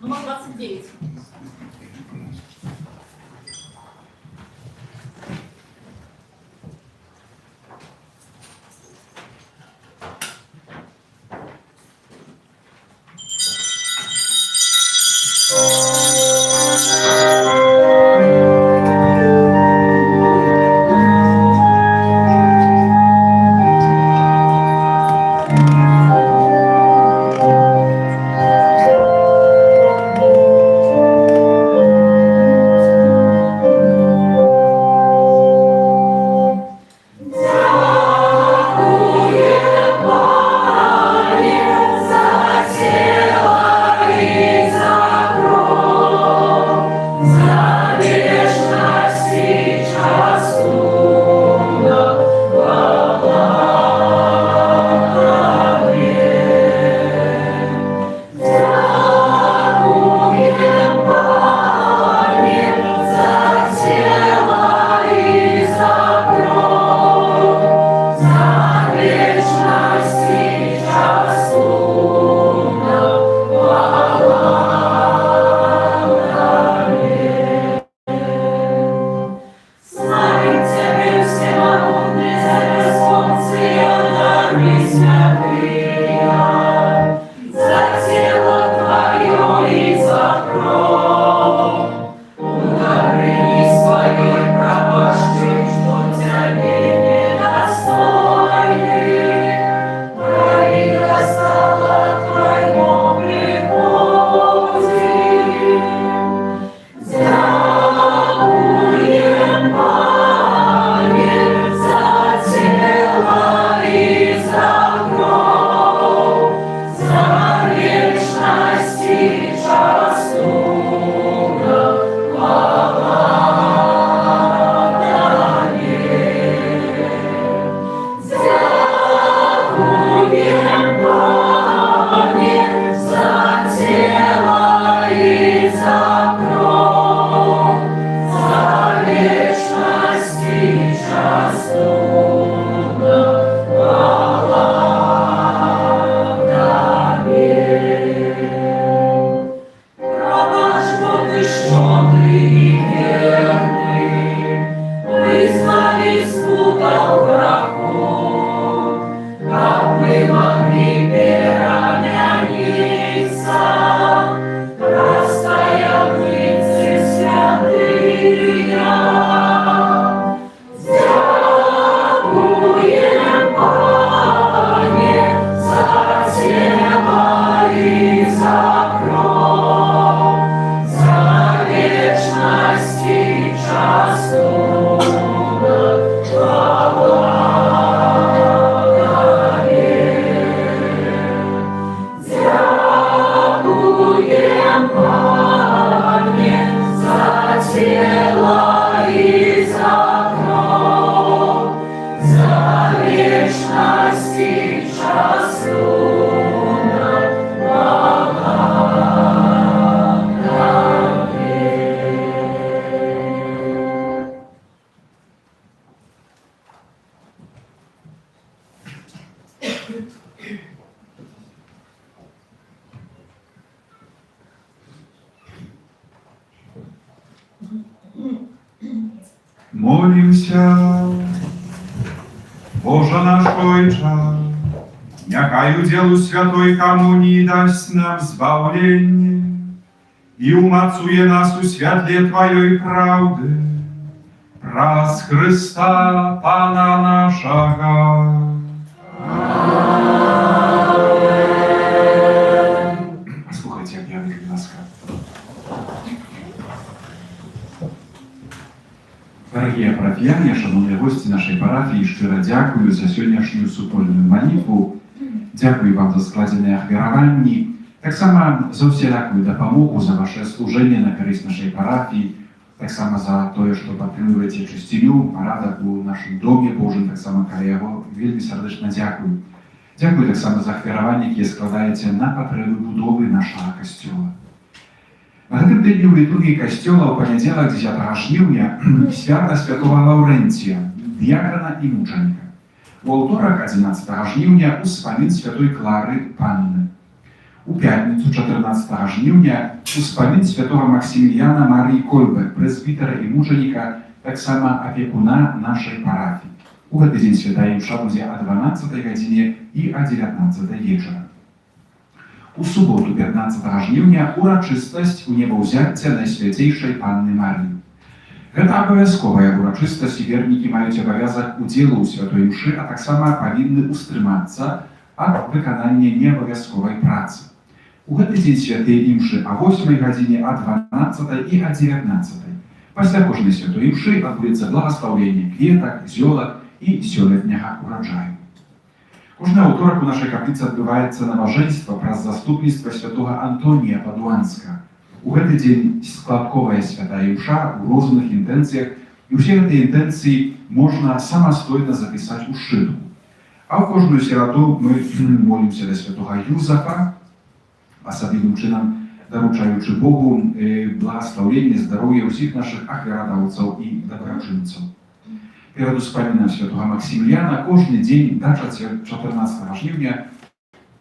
Номер 29. Молимся. Боже наш Ojcze, niechaj udzielu Świętej Komunii daсть nam zbawienie i umacuje nas u świetle Twojej prawdy. Przez Chrysta Pana naszego. Słuchajcie, jak ja mówię, łaska. Дорогие парафіяне, шановні гості нашої парафії, щиро дякую за сьогоднішню супольну молитву. Дякую вам за складені ахвіраванні. Так само за всіляку допомогу, за ваше служення на користь нашої парафії. Так само за те, що підтримуєте чистоту, порядок у нашому домі Божому, так само колего, вельми сердечно дякую. Дякую так само за ахвіравання, які складаєте на потреби будови нашого костюла. На гэтым тыдні ў літургіі касцёла ў панядзелак 10 жніўня свята святого Лаўрэнція, дыякана і мучаніка. У аўторак 11 жніўня успамін святой Клары Панны. У пятніцу 14 жніўня успамін святого Максіміліяна Марыі Кольбек, прэзбітара і мучаніка, таксама апекуна нашай парафіі. У гэты дзень святая імша будзе о 12 гадзіне і о 19 вечара. У суботу 15 жніўня урачыстасць у небаўзяцця Найсвяцейшай Панны Марыі. Гэта абавязковая урачыстасць, і вернікі маюць абавязак удзелу ў святой імшы, а таксама павінны ўстрымацца ад выканання неабавязковай працы. У гэты дзень святыя імшы о 8 гадзіне, о 12 і о 19. Пасля кожнай святой імшы адбудзецца благаслаўленне кветак, зёлак і сёлетняга ураджаю. Кожны аўторак у нашай капліцы адбываецца набажэнства праз заступніцтва святога Антонія Падуанска. У гэты дзень складковая святая імша ў розных інтэнцыях, і ўсе гэтыя інтэнцыі можна самастойна запісаць у шчытку. А ў кожную сераду мы молімся да святога Юзафа, асаблівым чынам даручаючы Богу благаслаўленне, здароўя ўсіх нашых ахвярадаўцаў і дабрачынцаў. Перад успамінам святого Максіміліяна кожны дзень да 14 жніўня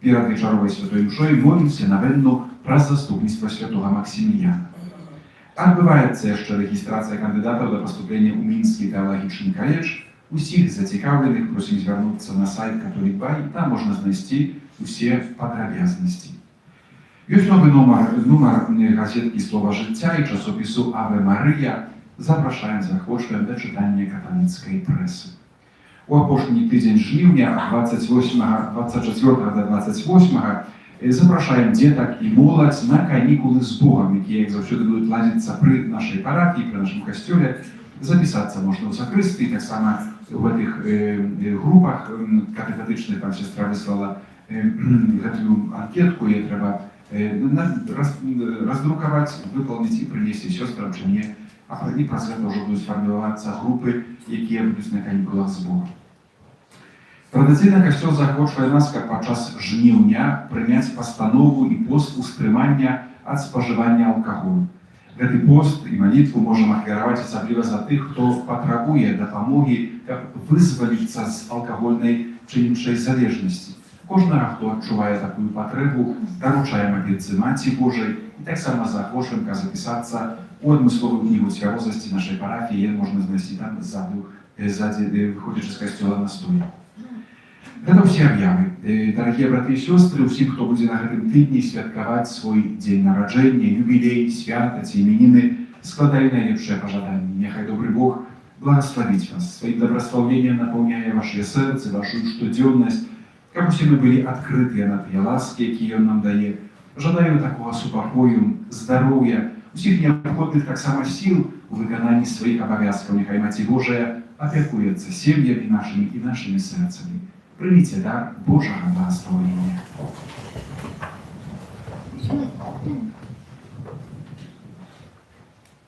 перад вечаровай святой імшой молімся навенну праз заступніцтва святого Максіміліяна. Адбываецца яшчэ рэгістрацыя кандыдатаў да паступлення ў Мінскі тэалагічны каледж. Усіх зацікаўленых просім звярнуцца на сайт Католік.бай, там можна знайсці усе падрабязнасці. Ёсць новы нумар газеткі «Слова жыцця» і часопісу «Аве Марыя». Запрашаем, захочваем да чытання каталіцкай прэсы. У апошні тыдзень жніўня ад 24 до 28 запрашаем дзетак і моладзь на канікулы з Богам, якія, як заўсёды, будуць ладзіцца пры нашай парафіі, пры нашым касцёле. Запісацца можна ў сакрысты, таксама у гэтых групах катехетычных, там сестра выслала гэтую анкетку, яе трэба раздрукаваць, выпалніць і прынесці сёстрам чи не. А і праз гэта ўжо будуць фарміравацца групы, якія будуць на канікулах з Богам. Традыцыйна касцёл захочвае нас, каб падчас жніўня прыняць пастанову і пост устрымання ад спажывання алкаголю. Гэты пост і малітву можам ахвяраваць асабліва за тых, хто патрабуе дапамогі, каб вызваліцца з алкагольнай чи іншай залежнасці. Кожнага, хто адчувае такую патрэбу, даручаем абедцы Маці Божай і таксама захочваем запісацца у адмысловую кнігу цвярозасці нашай парафіі, можна знайсці там ззаду, выходзячы з касцёла на столі. Гэта ўсе аб'явы. Дарагія браты і сёстры, усім, хто будзе на гэтым тыдні святкаваць свой дзень нараджэння, юбілей, свята ці іменіны, складаю найлепшыя пажаданні. Няхай добры Бог благаславіць вас, сваім дабраслаўленнем напаўняе вашыя сэрцы, вашу штодзённасць, каб усе мы былі адкрытыя на тыя ласкі, якія Ён нам дае. Жадаю такога супакою, здароўя, усіх неабходных таксама сіл у выкананні сваіх абавязкаў. Няхай Маці Божая апякуецца сем'ямі нашымі і нашымі сэрцамі. Прыміце дар Божага благасловення.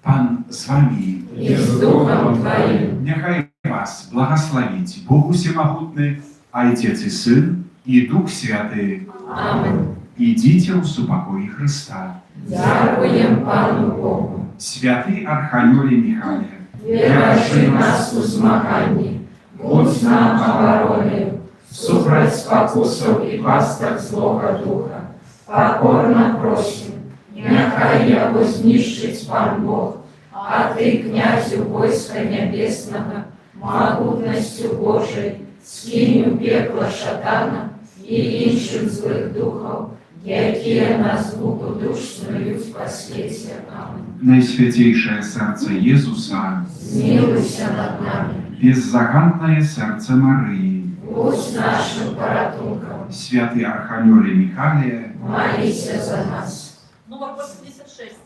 Пан з вами І з Духом Твоїм. Няхай вас благословить Бог Всемогутный, Отец и Сын, и Дух Святый. Аминь. Идите в супокої Христа. Дякуємо Пану Богу. Святий Архангеле Михайле, Виражи нас у змаганні, будь нам обороною, супроть спокусов і пасток злого духа. Покорно просим, нехай його знищить Пан Бог, А Ты, князю войска небесного, могутностью Божией, скинь у пекла шатана и ищут злых духов, якие на звуку душ снують по свете. Аминь. Najświętejsze serce Jezusa, Zmiłuйся над нами, беззаганное сердце Марии, будь нашим поратунком, święty Archaniole Michale, молися за нас. Номер 86.